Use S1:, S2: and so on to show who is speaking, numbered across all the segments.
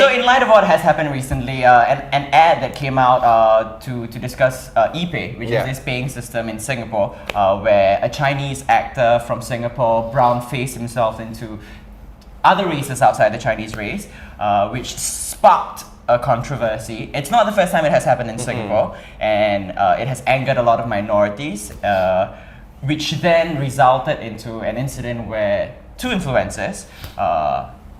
S1: So in light of what has happened recently, an ad that came out to discuss ePay, which is this paying system in Singapore, where a Chinese actor from Singapore brown-faced himself into other races outside the Chinese race, which sparked a controversy. It's not the first time it has happened in Singapore, and it has angered a lot of minorities, which then resulted into an incident where two influencers,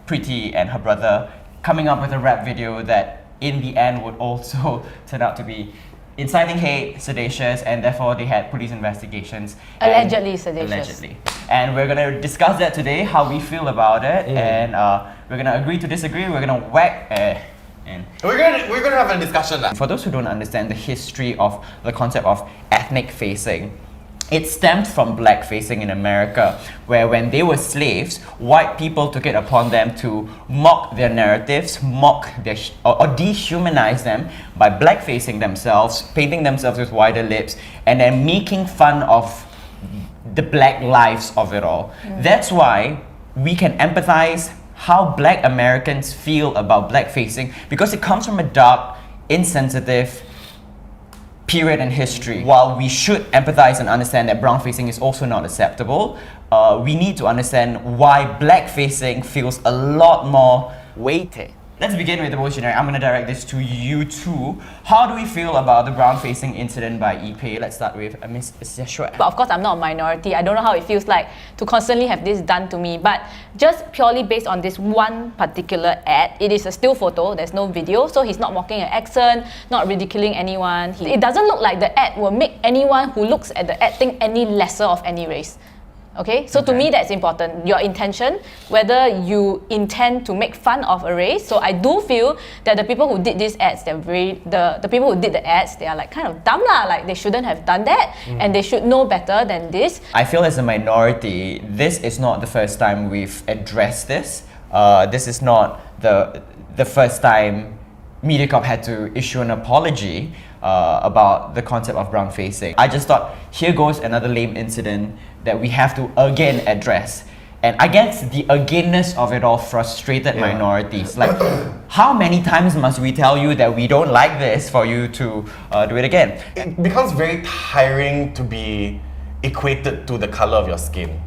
S1: Pretty and her brother, coming up with a rap video that in the end would also turn out to be inciting hate, seditious, and therefore they had police investigations.
S2: Allegedly seditious.
S1: Allegedly. And we're going to discuss that today, how we feel about it, and we're going to agree to disagree, we're going to whack and
S3: we're gonna have a discussion now.
S1: For those who don't understand the history of the concept of ethnic facing, it stemmed from blackfacing in America, where when they were slaves, white people took it upon them to mock their narratives, or dehumanize them by blackfacing themselves, painting themselves with wider lips, and then making fun of the black lives of it all. That's why we can empathize how black Americans feel about blackfacing, because it comes from a dark, insensitive period in history. While we should empathize and understand that brownfacing is also not acceptable, we need to understand why blackfacing feels a lot more weighted. Let's begin with the most generic. I'm going to direct this to you two. How do we feel about the brown-facing incident by ePay? Let's start with Miss Yeshua.
S2: But of course, I'm not a minority. I don't know how it feels like to constantly have this done to me. But just purely based on this one particular ad, it is a still photo, there's no video, so he's not mocking an accent, not ridiculing anyone. It doesn't look like the ad will make anyone who looks at the ad think any lesser of any race. Okay, so to me that's important. Your intention, whether you intend to make fun of a race. So I do feel that the people who did these ads, the people who did the ads, they are like kind of dumb lah. Like they shouldn't have done that, and they should know better than this.
S1: I feel as a minority, this is not the first time we've addressed this. This is not the first time MediaCorp had to issue an apology about the concept of brown-facing. I just thought, here goes another lame incident that we have to again address. And I guess the againness of it all frustrated minorities. Like, how many times must we tell you that we don't like this for you to do it again?
S3: It becomes very tiring to be equated to the color of your skin.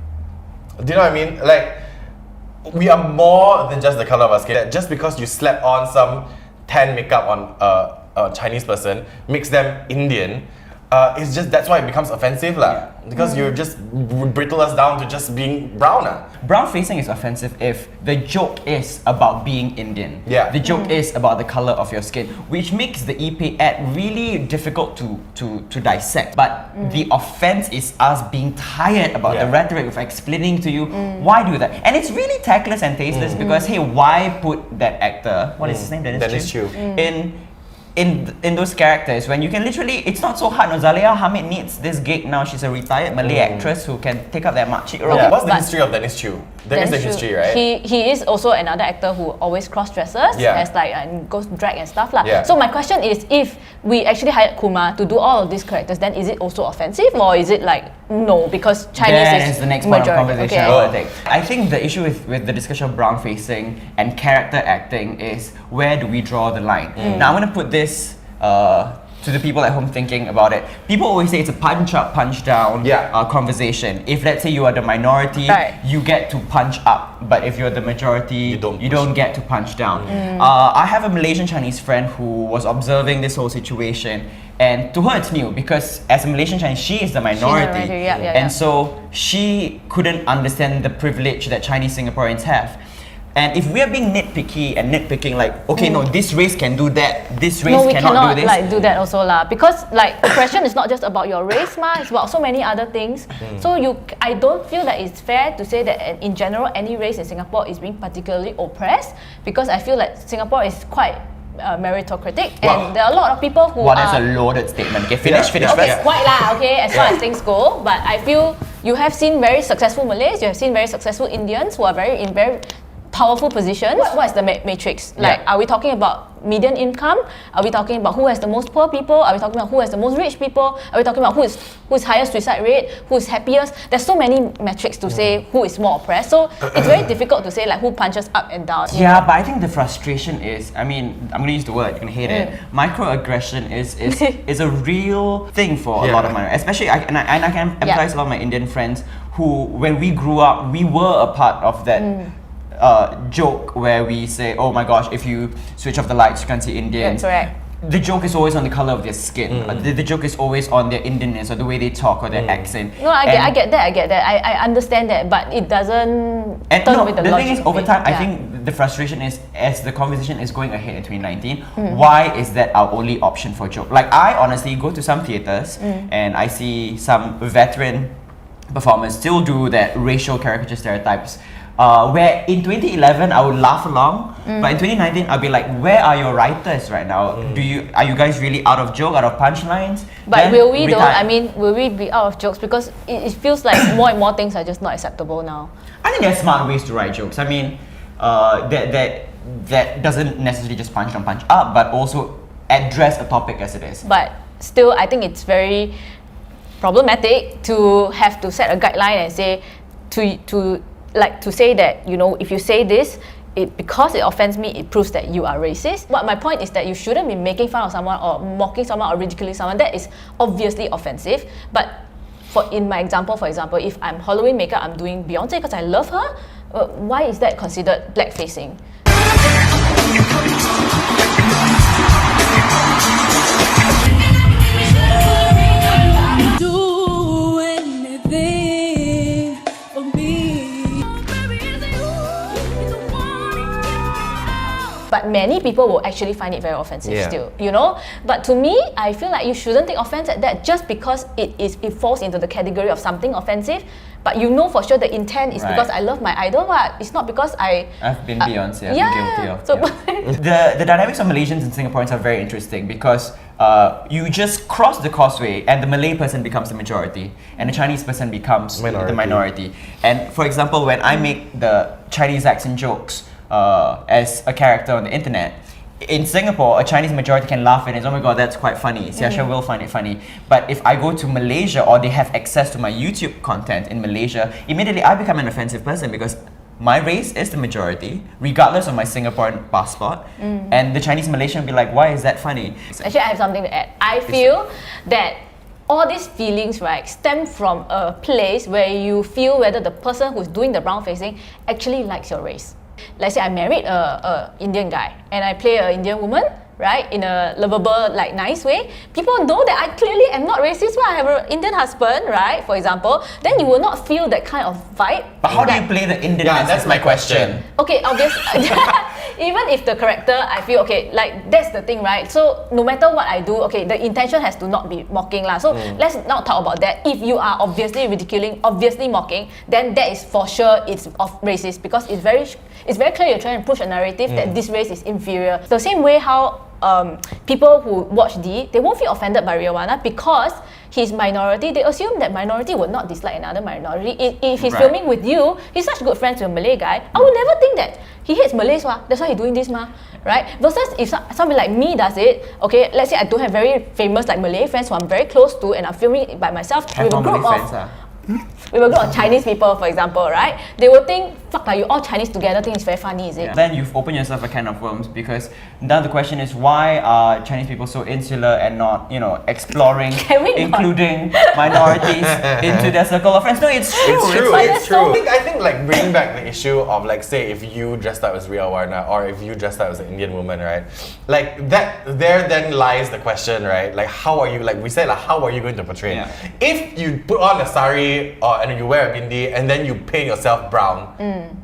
S3: Do you know what I mean? Like, we are more than just the color of our skin. Just because you slap on some tan makeup on a Chinese person makes them Indian. It's just that's why it becomes offensive lah. Because you just brittle us down to just being brown.
S1: Brown-facing is offensive if the joke is about being Indian. The joke is about the color of your skin, which makes the ePay ad really difficult to dissect. But the offense is us being tired about the rhetoric of explaining to you why do that. And it's really tactless and tasteless because hey, why put that actor, what is his name?
S3: Dennis Chew.
S1: In those characters when you can literally, it's not so hard. No, Zalia Hamid needs this gig now. She's a retired Malay actress who can take up that makcik role.
S3: What's the history of Dennis Chew? There is a history, right?
S2: He is also another actor who always cross-dresses as like and goes drag and stuff lah. So my question is, if we actually hired Kumar to do all of these characters, then is it also offensive, or is it like no, because Chinese is
S1: the next
S2: majority?
S1: Part of conversation I think. I think the issue with the discussion of brown-facing and character acting is, where do we draw the line? Now I'm going to put this to the people at home thinking about it. People always say it's a punch up, punch down conversation. If let's say you are the minority, you get to punch up, but if you're the majority, you don't get to punch down. I have a Malaysian Chinese friend who was observing this whole situation, and to her it's new because as a Malaysian Chinese, she is the minority, and so she couldn't understand the privilege that Chinese Singaporeans have. And if we are being nitpicking like, okay, no, this race can do that, this race cannot do this.
S2: Like do that also lah, because like oppression is not just about your race ma, it's about so many other things. So I don't feel that it's fair to say that in general any race in Singapore is being particularly oppressed, because I feel like Singapore is quite meritocratic, and there are a lot of people who
S1: that's a loaded statement. Okay, finish first.
S2: Quite lah, okay, as far as things go. But I feel you have seen very successful Malays, you have seen very successful Indians who are in very powerful positions. What is the matrix? Like, are we talking about median income? Are we talking about who has the most poor people? Are we talking about who has the most rich people? Are we talking about who's highest suicide rate? Who's happiest? There's so many metrics to say who is more oppressed. So it's very difficult to say like who punches up and down.
S1: Yeah, but I think the frustration is, I mean, I'm going to use the word, you're going to hate it. Microaggression is a real thing for a lot of minorities. Especially, I can empathize a lot of my Indian friends who, when we grew up, we were a part of that joke where we say, oh my gosh, if you switch off the lights, you can't see Indians.
S2: That's correct.
S1: The joke is always on the color of their skin. The joke is always on their Indianness or the way they talk or their accent.
S2: No, I get that. I understand that, but it doesn't turn with the logic.
S1: The thing is, over time, I think the frustration is, as the conversation is going ahead in 2019, why is that our only option for joke? Like, I honestly go to some theatres and I see some veteran performers still do that racial caricature stereotypes. Where in 2011 I would laugh along, but in 2019 I'll be like, where are your writers right now? Are you guys really out of joke, out of punchlines?
S2: But
S1: then
S2: will we though? I mean, will we be out of jokes? Because it feels like more and more things are just not acceptable now.
S1: I think there's smart ways to write jokes. I mean, that doesn't necessarily just punch down, punch up, but also address a topic as it is.
S2: But still, I think it's very problematic to have to set a guideline and say to say that, you know, if you say this, because it offends me, it proves that you are racist. But my point is that you shouldn't be making fun of someone or mocking someone or ridiculing someone. That is obviously offensive. But in my example, for example, if I'm Halloween makeup, I'm doing Beyonce because I love her, why is that considered blackfacing?
S4: Do anything for me.
S2: But many people will actually find it very offensive still, you know? But to me, I feel like you shouldn't take offense at that just because it falls into the category of something offensive. But you know for sure the intent is because I love my idol. It's not because
S1: I've been Beyonce, I've been guilty of. So the dynamics of Malaysians and Singaporeans are very interesting because you just cross the causeway and the Malay person becomes the majority and the Chinese person becomes the minority. And for example, when I make the Chinese accent jokes as a character on the internet, in Singapore, a Chinese majority can laugh at it. Oh my god, that's quite funny. Siasha will find it funny. But if I go to Malaysia or they have access to my YouTube content in Malaysia, immediately I become an offensive person because my race is the majority, regardless of my Singaporean passport. And the Chinese Malaysian will be like, why is that funny?
S2: Actually, I have something to add. I feel that all these feelings, right, stem from a place where you feel whether the person who's doing the brown facing actually likes your race. Let's say I married a Indian guy and I play an Indian woman, right, in a lovable, like, nice way. People know that I clearly am not racist when I have an Indian husband, right, for example. Then you will not feel that kind of vibe.
S1: But how do you play the Indian?
S3: Yeah, that's my question.
S2: Okay, obviously, even if the character, I feel, okay, like, that's the thing, right? So no matter what I do, okay, the intention has to not be mocking lah. So let's not talk about that. If you are obviously ridiculing, obviously mocking, then that is for sure it's racist because it's very clear you're trying to push a narrative that this race is inferior. The same way how people who watch Dee, they won't feel offended by Riawana because he's minority. They assume that minority would not dislike another minority. If he's filming with you, he's such good friends with a Malay guy, I would never think that he hates Malays, that's why he's doing this, right? Versus if somebody like me does it, okay, let's say I don't have very famous like Malay friends who I'm very close to and I'm filming it by myself with a group of Chinese people, for example, right? They will think, fuck, are you all Chinese together? Think it's very funny, is it?
S1: Then you've opened yourself a can of worms because now the question is, why are Chinese people so insular and not, you know, exploring, including minorities into their circle of friends? No, it's true.
S3: It's true. I think like bringing back the issue of, like, say if you dressed up as Riawana or if you dressed up as an Indian woman, right? Like that, there then lies the question, right? Like, how are you, like we said, like, how are you going to portray it? If you put on a sari and you wear a bindi and then you paint yourself brown,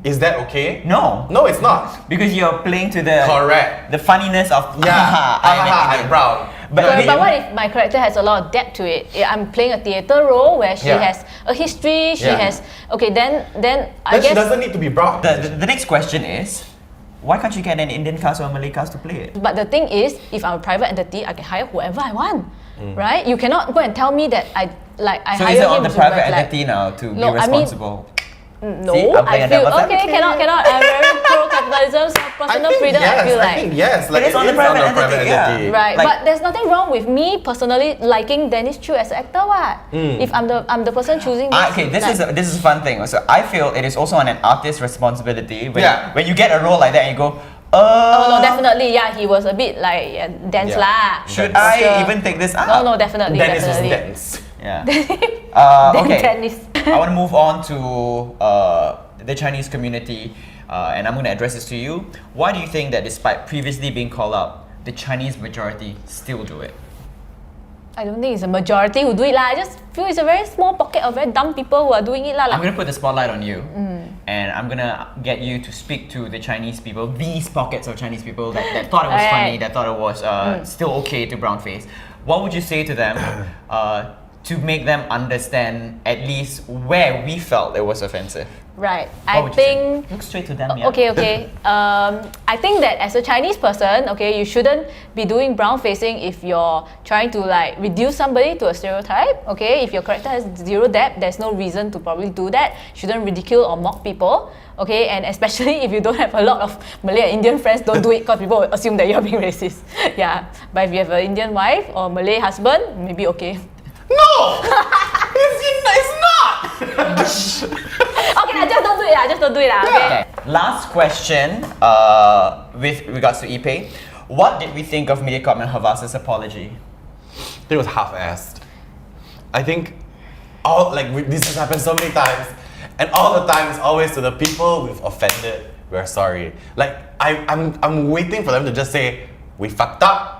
S3: is that okay?
S1: No,
S3: it's not.
S1: Because you're playing to the
S3: correct
S1: the funniness of
S3: I'm brown.
S2: But what if my character has a lot of depth to it? I'm playing a theatre role where she has a history, she has then I guess
S3: she doesn't need to be brown.
S1: The next question is, why can't you get an Indian cast or a Malay cast to play it?
S2: But the thing is, if I'm a private entity, I can hire whoever I want, right? You cannot go and tell me that I
S1: so
S2: hire
S1: is it on
S2: him
S1: the
S2: to
S1: private
S2: wear black.
S1: entity now to be
S2: No,
S1: responsible?
S2: No,
S1: See, I'm playing
S2: I
S1: a
S2: feel
S1: devil's
S2: okay,
S1: advocate.
S2: cannot. I'm very pro capitalism, so personal freedom.
S3: yes,
S2: I feel like
S3: think yes, like
S1: It is on the private entity, yeah.
S3: entity.
S2: right,
S1: Like-
S2: but there's nothing wrong with me personally liking Dennis Chu as an actor. What? If I'm the person choosing this.
S1: Okay, this is a fun thing. So I feel it is also on an artist's responsibility when you get a role like that and you go,
S2: Oh no, definitely, yeah. He was a bit like dense
S3: Yeah.
S2: lah.
S1: should
S2: For
S1: I
S2: sure.
S1: even take this out?
S2: No, definitely,
S3: Dennis was
S2: definitely.
S3: dense.
S1: Yeah. Okay.
S2: Dennis.
S1: I want to move on to the Chinese community, and I'm going to address this to you. Why do you think that despite previously being called out, the Chinese majority still do it?
S2: I don't think it's a majority who do it lah. I just feel it's a very small pocket of very dumb people who are doing it lah.
S1: I'm
S2: Like,
S1: going to put the spotlight on you, and I'm going to get you to speak to the Chinese people, these pockets of Chinese people that thought it was funny, that thought it was still okay to brownface. What would you say to them to make them understand at least where we felt it was offensive?
S2: right.
S1: What
S2: I
S1: would you say?
S2: think.
S1: Look straight to them, yeah.
S2: Okay. I think that as a Chinese person, okay, you shouldn't be doing brown facing if you're trying to like reduce somebody to a stereotype. Okay, if your character has zero depth, there's no reason to probably do that. Shouldn't ridicule or mock people. Okay, and especially if you don't have a lot of Malay and Indian friends, don't do it because people will assume that you're being racist. Yeah, but if you have an Indian wife or Malay husband, maybe okay.
S3: No! it's not!
S2: Okay, just don't do it. Just don't do it. Okay.
S1: Okay. Last question with regards to Ipe. What did we think of Mediacorp and Havas's apology?
S3: It was half-assed. I think this has happened so many times, and all the time it's always to the people we've offended, we're sorry. Like I'm waiting for them to just say, we fucked up.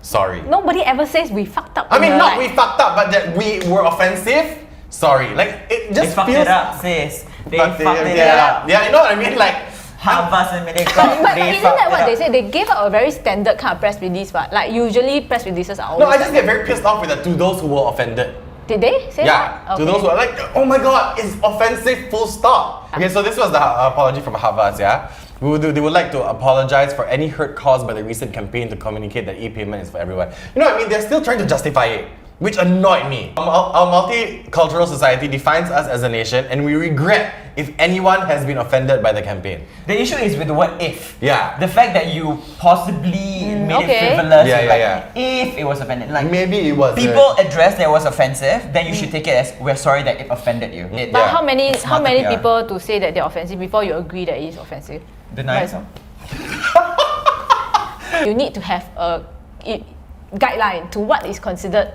S3: Sorry.
S2: Nobody ever says we fucked up.
S3: I mean,
S2: in
S3: not
S2: your
S3: we
S2: life.
S3: fucked up, but that we were offensive. Sorry. Like it
S1: They
S3: just
S1: fucked
S3: feels.
S1: it up, sis. They
S3: Fucked
S1: fucked it
S3: yeah.
S1: up.
S3: Yeah, you know what I mean? Like
S1: Havas and Mediacorp,
S2: But
S1: they
S2: isn't
S1: fucked
S2: that
S1: it
S2: what
S1: up.
S2: they say? They gave out a very standard kind of press release, but like usually press releases are always.
S3: no, I just
S2: like
S3: get very pissed off with that to those who were offended.
S2: Did they say
S3: Yeah,
S2: that?
S3: to those who are like, oh my god, it's offensive, full stop. Okay, so this was the apology from Havas, yeah? They would like to apologize for any hurt caused by the recent campaign to communicate that e-payment is for everyone. You know what I mean? They're still trying to justify it, which annoyed me. Our multicultural society defines us as a nation, and we regret if anyone has been offended by the campaign.
S1: The issue is with the word if.
S3: Yeah.
S1: The fact that you possibly made
S2: okay.
S1: it frivolous.
S3: Yeah,
S1: is
S3: yeah,
S1: like,
S3: yeah.
S1: If it was offended. Like,
S3: Maybe it was.
S1: people address that it was offensive, then you should take it as we're sorry that it offended you.
S2: But
S3: Yeah.
S2: how many
S1: It's smart to PR.
S2: people to say that they're offensive before you agree that it is offensive?
S1: Deny
S2: Right.
S1: yourself.
S2: You need to have a guideline to what is considered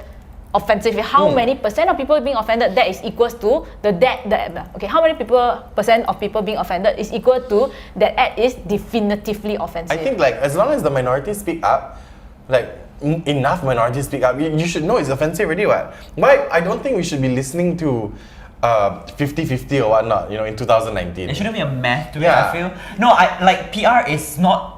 S2: offensive. How many percent of people being offended, that is equals to okay, how many percent of people being offended is equal to that act is definitively offensive.
S3: I think like as long as the minorities speak up, like enough minorities speak up, you should know it's offensive already. What? Why? I don't think we should be listening to 50-50 or whatnot. You know, in 2019.
S1: There shouldn't be a math to it,
S3: Yeah.
S1: I feel. No, PR is not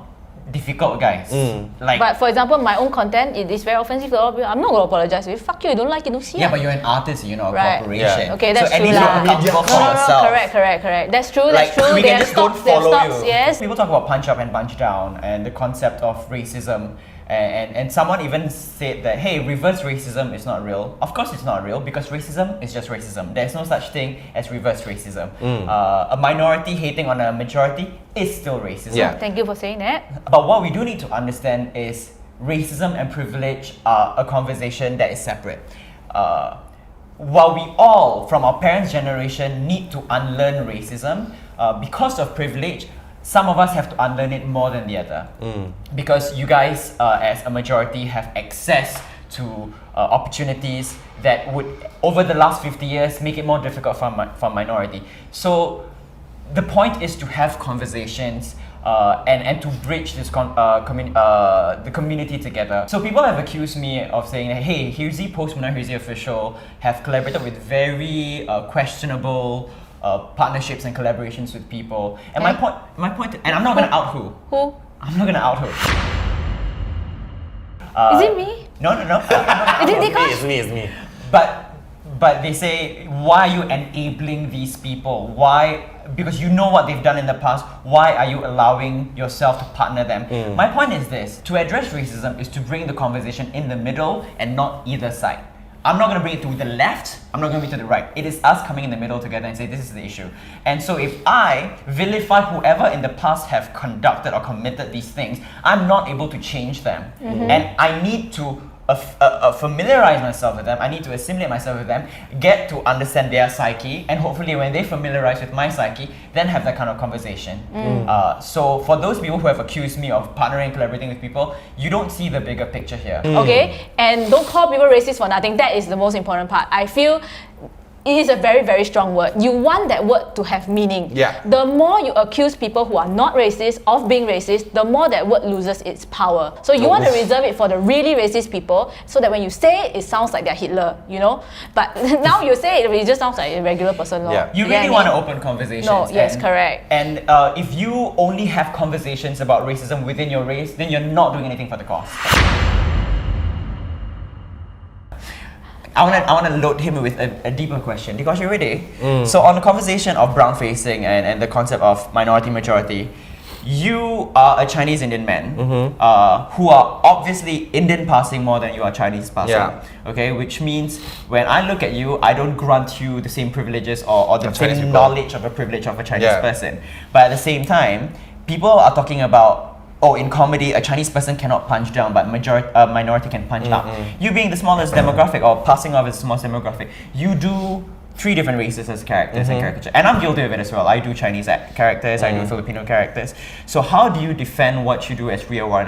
S1: difficult, guys. Like,
S2: But for example, my own content, it is very offensive to a lot of people. I'm not going to apologize to you. Fuck you, don't like it, don't see
S1: yeah,
S2: it.
S1: but you're an artist, you're not a
S2: Right.
S1: corporation.
S3: Yeah.
S2: Okay, that's
S1: so at
S2: true
S1: least
S2: lah.
S1: you're accountable for
S2: No,
S1: yourself.
S2: correct. That's true,
S1: Like,
S2: that's true.
S1: we
S2: They
S1: can
S2: have
S1: just don't
S2: stocks, they have
S1: follow
S2: stocks,
S1: you.
S2: yes.
S1: People talk about punch up and punch down and the concept of racism. And someone even said that, hey, reverse racism is not real. Of course it's not real because racism is just racism. There's no such thing as reverse racism. A minority hating on a majority is still racism.
S3: Yeah.
S2: Thank you for saying that.
S1: But what we do need to understand is racism and privilege are a conversation that is separate. While we all, from our parents' generation, need to unlearn racism, because of privilege, some of us have to unlearn it more than the other. Because you guys, as a majority, have access to opportunities that would, over the last 50 years, make it more difficult for minority. So the point is to have conversations and to bridge this the community together. So people have accused me of saying that, hey, Hirzi Post Munah Hirzi Official have collaborated with very questionable partnerships and collaborations with people. And my point, and I'm not gonna out who.
S2: Who?
S1: I'm not gonna out who.
S2: Is it me?
S1: No. I'm not gonna out
S2: Is it
S1: who.
S2: Dee Kosh?
S3: It's me.
S1: But they say, why are you enabling these people? Why? Because you know what they've done in the past. Why are you allowing yourself to partner them? My point is this: to address racism is to bring the conversation in the middle and not either side. I'm not going to bring it to the left, I'm not going to bring it to the right. It is us coming in the middle together and say this is the issue. And so if I vilify whoever in the past have conducted or committed these things, I'm not able to change them. And I need to familiarize myself with them, I need to assimilate myself with them, get to understand their psyche, and hopefully when they familiarize with my psyche, then have that kind of conversation. So for those people who have accused me of partnering and collaborating with people, you don't see the bigger picture here.
S2: Okay, and don't call people racist for nothing. That is the most important part. I feel it is a very, very strong word. You want that word to have meaning.
S3: Yeah.
S2: The more you accuse people who are not racist of being racist, the more that word loses its power. So you want to reserve it for the really racist people, so that when you say it, it sounds like they're Hitler, you know? But now you say it, it just sounds like a regular person.
S3: Yeah.
S1: You really want to open conversations.
S2: No, yes, correct.
S1: And if you only have conversations about racism within your race, then you're not doing anything for the cause. I want to load him with a deeper question. Dee Kosh, you ready? So on the conversation of brown-facing and the concept of minority-majority, you are a Chinese Indian man who are obviously Indian passing more than you are Chinese passing.
S3: Yeah.
S1: Okay, which means when I look at you, I don't grant you the same privileges or the
S3: Chinese
S1: same
S3: people.
S1: knowledge of a privilege of a Chinese
S3: Yeah.
S1: person. But at the same time, people are talking about, oh, in comedy, a Chinese person cannot punch down, but minority can punch up. You being the smallest demographic, or passing off as the smallest demographic, you do 3 different races as characters and caricature. And I'm guilty of it as well. I do Chinese characters, I do Filipino characters. So how do you defend what you do as Ria Warren